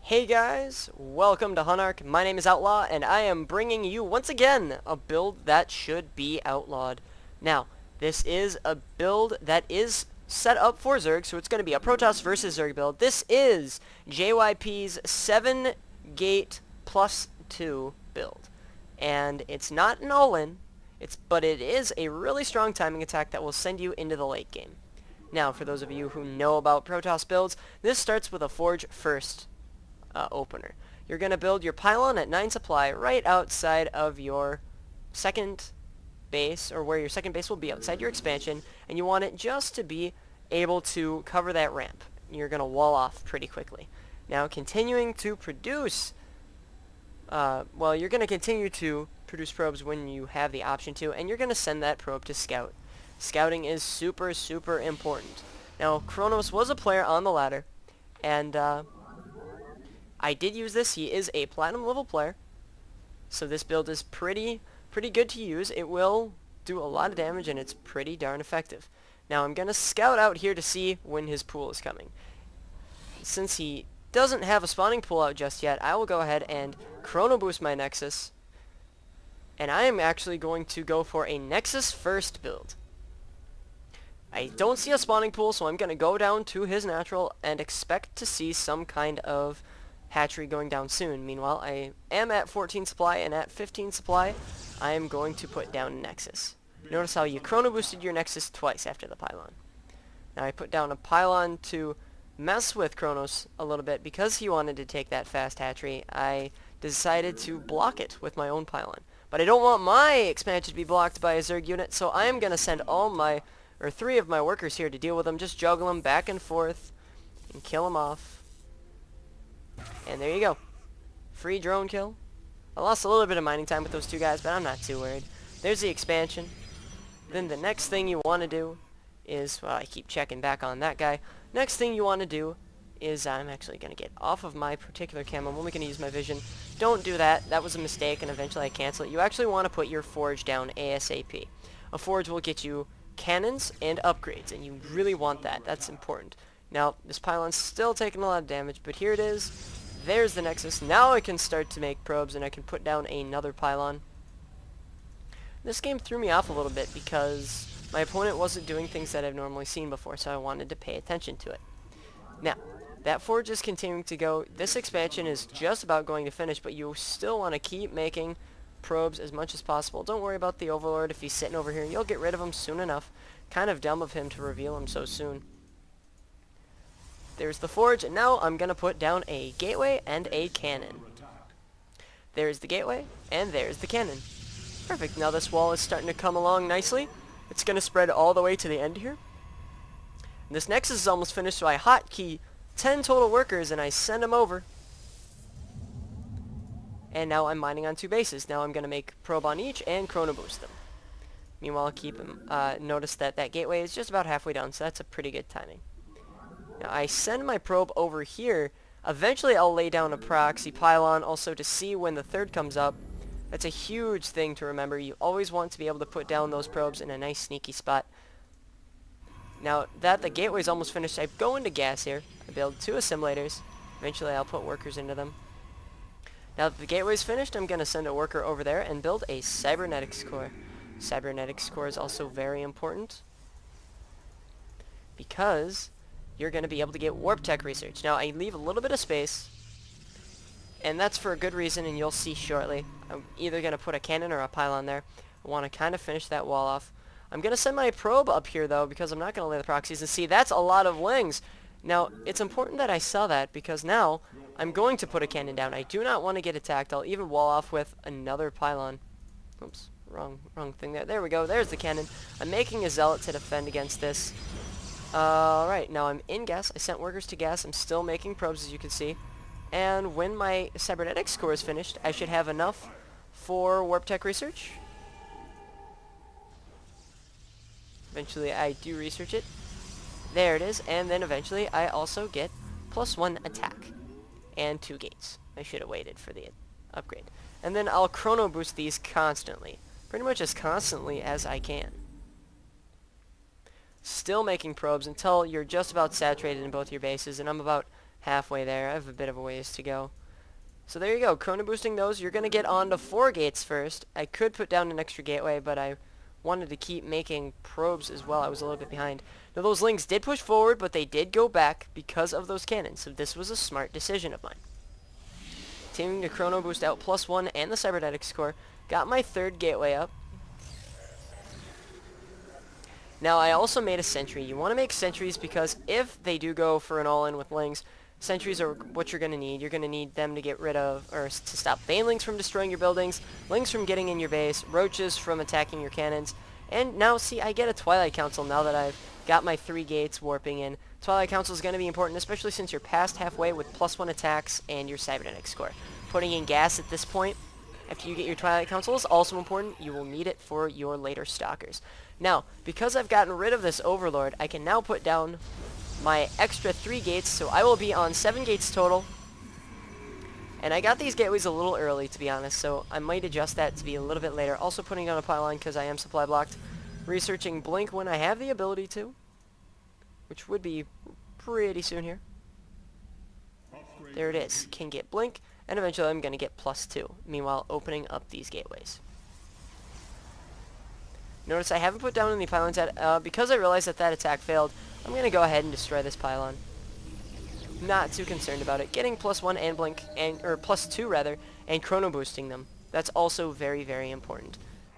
Hey guys, welcome to Hunnark. My name is Outlaw, and I am bringing you once again a build that should be outlawed. Now, this is a build that is set up for Zerg, so it's going to be a Protoss versus Zerg build. This is JYP's 7-gate plus 2 build, and it's not an all-in, but it is a really strong timing attack that will send you into the late game. Now, for those of you who know about Protoss builds, this starts with a Forge first opener. You're going to build your pylon at 9 supply right outside of your second base, or where your second base will be outside your expansion, and you want it just to be able to cover that ramp. You're going to wall off pretty quickly. Now, continuing to produce, you're going to continue to produce probes when you have the option to, and you're going to send that probe to scout. Scouting is super, super important. Now, Kronos was a player on the ladder, and I did use this. He is a platinum level player, so this build is pretty good to use. It will do a lot of damage, and it's pretty darn effective. Now I'm going to scout out here to see when his pool is coming. Since he doesn't have a spawning pool out just yet, I will go ahead and chrono boost my Nexus, and I am actually going to go for a Nexus first build. I don't see a spawning pool, so I'm going to go down to his natural and expect to see some kind of hatchery going down soon. Meanwhile, I am at 14 supply, and at 15 supply, I am going to put down Nexus. Notice how you chrono boosted your Nexus twice after the pylon. Now I put down a pylon to mess with Kronos a little bit. Because he wanted to take that fast hatchery, I decided to block it with my own pylon. But I don't want my expansion to be blocked by a Zerg unit, so I am going to send three of my workers here to deal with them. Just juggle them back and forth and kill them off. And there you go. Free drone kill. I lost a little bit of mining time with those two guys, but I'm not too worried. There's the expansion. Then the next thing you want to do is, well, I keep checking back on that guy. Next thing you want to do is, I'm actually going to get off of my particular cam. I'm only going to use my vision. Don't do that. That was a mistake, and eventually I cancel it. You actually want to put your forge down ASAP. A forge will get you cannons and upgrades, and you really want that. That's important. Now, this pylon's still taking a lot of damage, but here it is. There's the Nexus. Now I can start to make probes, and I can put down another pylon. This game threw me off a little bit because my opponent wasn't doing things that I've normally seen before, so I wanted to pay attention to it. Now, that forge is continuing to go. This expansion is just about going to finish, but you still want to keep making probes as much as possible. Don't worry about the Overlord if he's sitting over here. You'll get rid of him soon enough. Kind of dumb of him to reveal him so soon. There's the forge, and now I'm going to put down a gateway and a cannon. There's the gateway, and there's the cannon. Perfect. Now this wall is starting to come along nicely. It's going to spread all the way to the end here. This Nexus is almost finished, so I hotkey 10 total workers, and I send them over. And now I'm mining on 2 bases. Now I'm going to make probe on each and chrono boost them. Meanwhile, keep them. Notice that that gateway is just about halfway down, so that's a pretty good timing. Now I send my probe over here. Eventually I'll lay down a proxy pylon also to see when the third comes up. That's a huge thing to remember. You always want to be able to put down those probes in a nice sneaky spot. Now that the gateway is almost finished, I go into gas here. I build 2 assimilators. Eventually I'll put workers into them. Now that the gateway is finished, I'm going to send a worker over there and build a cybernetics core. Cybernetics core is also very important because you're going to be able to get warp tech research. Now, I leave a little bit of space, and that's for a good reason, and you'll see shortly. I'm either going to put a cannon or a pylon there. I want to kind of finish that wall off. I'm going to send my probe up here, though, because I'm not going to lay the proxies. And see, that's a lot of wings. Now, it's important that I sell that, because now I'm going to put a cannon down. I do not want to get attacked. I'll even wall off with another pylon. Oops, wrong thing there. There we go. There's the cannon. I'm making a zealot to defend against this. Alright, now I'm in gas. I sent workers to gas. I'm still making probes, as you can see. And when my cybernetics core is finished, I should have enough for warp tech research. Eventually, I do research it. There it is. And then eventually, I also get +1 attack. And 2 gates. I should have waited for the upgrade. And then I'll chrono boost these constantly. Pretty much as constantly as I can. Still making probes until you're just about saturated in both your bases, and I'm about halfway there. I have a bit of a ways to go. So there you go. Chrono boosting those. You're going to get on to 4 gates first. I could put down an extra gateway, but I wanted to keep making probes as well. I was a little bit behind. Now those lings did push forward, but they did go back because of those cannons. So this was a smart decision of mine. Continuing to chrono boost out +1 and the cybernetics core. Got my 3rd gateway up. Now I also made a sentry. You want to make sentries because if they do go for an all-in with lings, sentries are what you're going to need. You're going to need them to get rid of, or to stop banelings from destroying your buildings, lings from getting in your base, roaches from attacking your cannons. And now, see, I get a Twilight Council now that I've got my 3 gates warping in. Twilight Council is going to be important, especially since you're past halfway with +1 attacks and your cybernetics core. Putting in gas at this point, after you get your Twilight Council, is also important. You will need it for your later stalkers. Now, because I've gotten rid of this Overlord, I can now put down my extra 3 gates, so I will be on 7 gates total. And I got these gateways a little early, to be honest, so I might adjust that to be a little bit later. Also putting down a pylon because I am supply blocked. Researching Blink when I have the ability to, which would be pretty soon here. There it is. Can get Blink, and eventually I'm going to get +2. Meanwhile, opening up these gateways. Notice I haven't put down any pylons yet. Because I realized that that attack failed, I'm going to go ahead and destroy this pylon. Not too concerned about it. Getting +1 and Blink, or +2 rather, and chrono boosting them. That's also very, very important.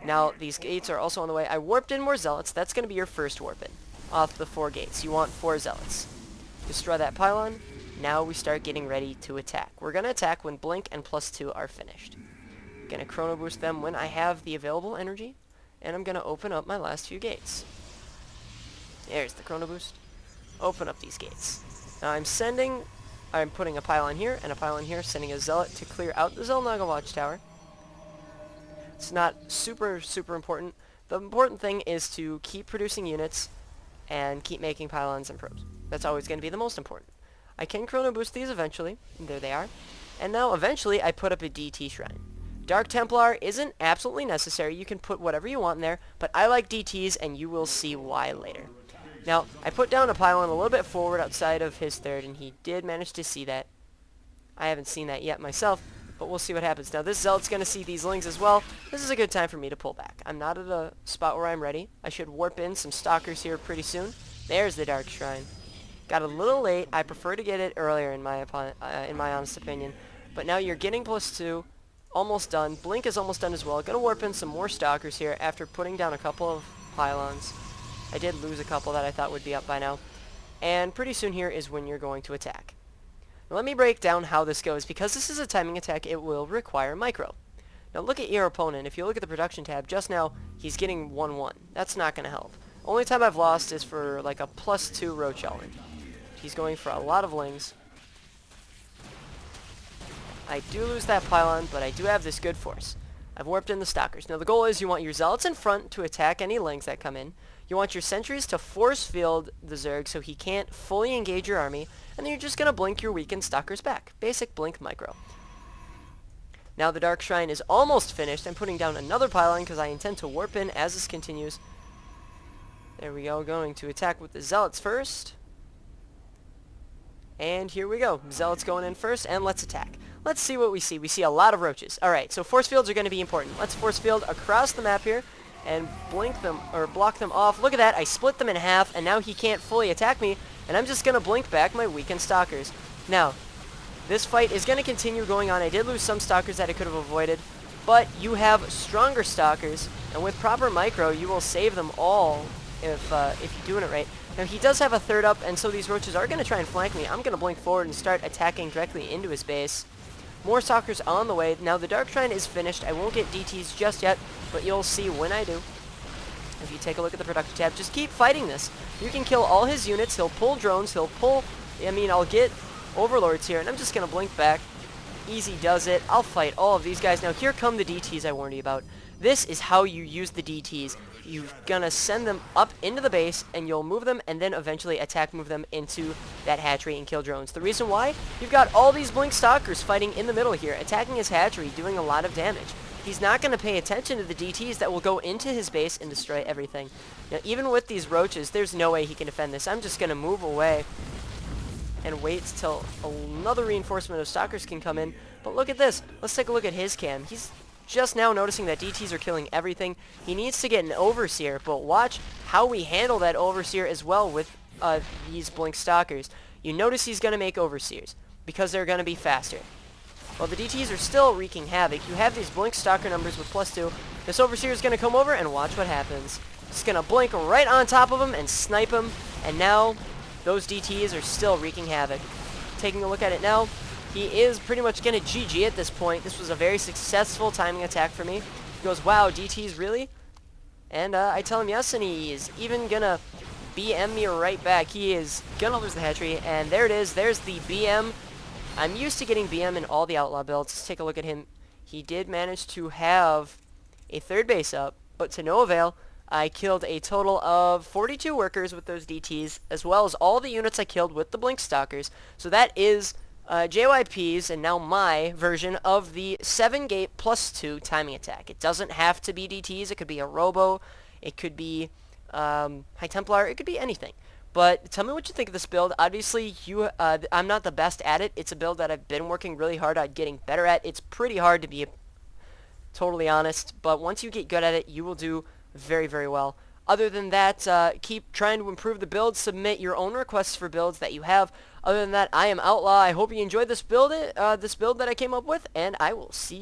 Now, these gates are also on the way. I warped in more zealots. That's going to be your first warp in off the 4 gates. You want 4 zealots. Destroy that pylon. Now we start getting ready to attack. We're going to attack when Blink and +2 are finished. Going to chrono boost them when I have the available energy. And I'm going to open up my last few gates. There's the chrono boost. Open up these gates. Now I'm putting a pylon here and a pylon here, sending a zealot to clear out the Xel'Naga watchtower. It's not super, super important. The important thing is to keep producing units and keep making pylons and probes. That's always going to be the most important. I can chrono boost these eventually. There they are. And now eventually I put up a DT shrine. Dark Templar isn't absolutely necessary. You can put whatever you want in there, but I like DTs and you will see why later. Now, I put down a pylon a little bit forward outside of his 3rd, and he did manage to see that. I haven't seen that yet myself, but we'll see what happens. Now, this Zealot's going to see these lings as well. This is a good time for me to pull back. I'm not at a spot where I'm ready. I should warp in some stalkers here pretty soon. There's the Dark Shrine. Got a little late. I prefer to get it earlier in my honest opinion. But now you're getting +2. Almost done. Blink is almost done as well. Gonna warp in some more stalkers here after putting down a couple of pylons. I did lose a couple that I thought would be up by now. And pretty soon here is when you're going to attack. Now let me break down how this goes. Because this is a timing attack, it will require micro. Now look at your opponent. If you look at the production tab, just now he's getting 1-1. That's not going to help. Only time I've lost is for like a +2 roach element. He's going for a lot of lings. I do lose that pylon, but I do have this good force. I've warped in the stalkers. Now the goal is you want your zealots in front to attack any lings that come in. You want your sentries to force field the Zerg so he can't fully engage your army. And then you're just going to blink your weakened stalkers back. Basic blink micro. Now the Dark Shrine is almost finished. I'm putting down another pylon because I intend to warp in as this continues. There we go. Going to attack with the zealots first. And here we go. Zealots going in first, and let's attack. Let's see what we see. We see a lot of roaches. Alright, so force fields are going to be important. Let's force field across the map here and blink them, or block them off. Look at that. I split them in half, and now he can't fully attack me, and I'm just going to blink back my weakened stalkers. Now, this fight is going to continue going on. I did lose some stalkers that I could have avoided, but you have stronger stalkers, and with proper micro, you will save them all if you're doing it right. Now, he does have a 3rd up, and so these roaches are going to try and flank me. I'm going to blink forward and start attacking directly into his base. More stalkers on the way. Now, the Dark Shrine is finished. I won't get DTs just yet, but you'll see when I do. If you take a look at the production tab, just keep fighting this. You can kill all his units. He'll pull drones. I'll get overlords here, and I'm just going to blink back. Easy does it. I'll fight all of these guys. Now, here come the DTs I warned you about. This is how you use the DTs. You're gonna send them up into the base, and you'll move them, and then eventually move them into that hatchery and kill drones. The reason why? You've got all these blink stalkers fighting in the middle here, attacking his hatchery, doing a lot of damage. He's not gonna pay attention to the DTs that will go into his base and destroy everything. Now, even with these roaches, there's no way he can defend this. I'm just gonna move away. and waits till another reinforcement of stalkers can come in. But look at this. Let's take a look at his cam. He's just now noticing that DTs are killing everything. He needs to get an Overseer, but watch how we handle that Overseer as well with these Blink Stalkers. You notice he's going to make Overseers because they're going to be faster. Well, the DTs are still wreaking havoc. You have these Blink Stalker numbers with +2. This Overseer is going to come over and watch what happens. It's going to blink right on top of him and snipe him, and now those DTs are still wreaking havoc. Taking a look at it now, he is pretty much going to GG at this point. This was a very successful timing attack for me. He goes, wow, DTs really? And I tell him yes, and he is even going to BM me right back. He is going to lose the hatchery, and there it is. There's the BM. I'm used to getting BM in all the Outlaw builds. Let's take a look at him. He did manage to have a third base up, but to no avail. I killed a total of 42 workers with those DTs, as well as all the units I killed with the Blink Stalkers. So that is JYP's, and now my version of the 7-gate +2 timing attack. It doesn't have to be DTs. It could be a Robo. It could be High Templar. It could be anything. But tell me what you think of this build. Obviously, I'm not the best at it. It's a build that I've been working really hard at getting better at. It's pretty hard to be totally honest, but once you get good at it, you will do very, very well. Other than that, keep trying to improve the build. Submit your own requests for builds that you have. Other than that, I am Outlaw. I hope you enjoyed this build that I came up with, and I will see you